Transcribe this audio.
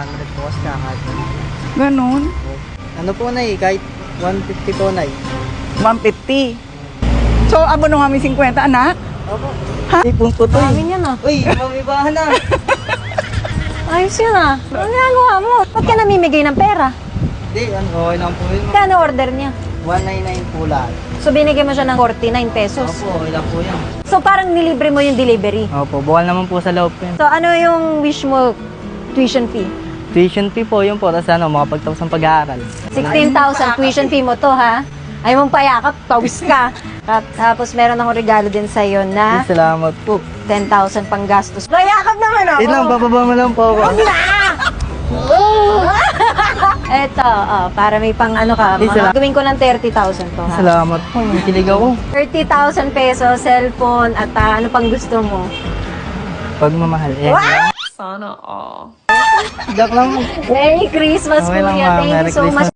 100 po kasi kahit Ganun. ano po na kahit 150 po na 150. So, abono kami 50, anak? Opo. Ha? Ipong ko to Amin yan ah. Uy, mamibahan na. Ayos yun ah. Ano ginagawa mo? Ba't ka namimigay ng pera? Hindi, okay lang po yun. Kano order niya? 199 po lahat. So binigay mo siya ng 49 pesos. Opo, okay lang po yan. So parang nilibre mo yung delivery. Opo, buwal naman po sa loob yan. So ano yung wish mo tuition fee? Tuition fee po, yun po. Tapos makapagtapos ng pag-aaral. 16,000 tuition fee mo to ha? Ayaw mong payakap, pawis ka. Tapos meron akong regalo din sa'yo na Salamat po. 10,000 pang gastos. Payakap naman ako! Wait lang, bababa mo lang po ako. Eto, para may pang ano ka, Isa lang. gawin ko ng 30,000 to ha? Salamat po, nakikilig ako. 30,000 pesos, cellphone, at ano pang gusto mo? Pagmamahal. Eh. What? Joke lang. Merry Christmas, Okay lang, Kuya. ma'am. Thank Merry you so much.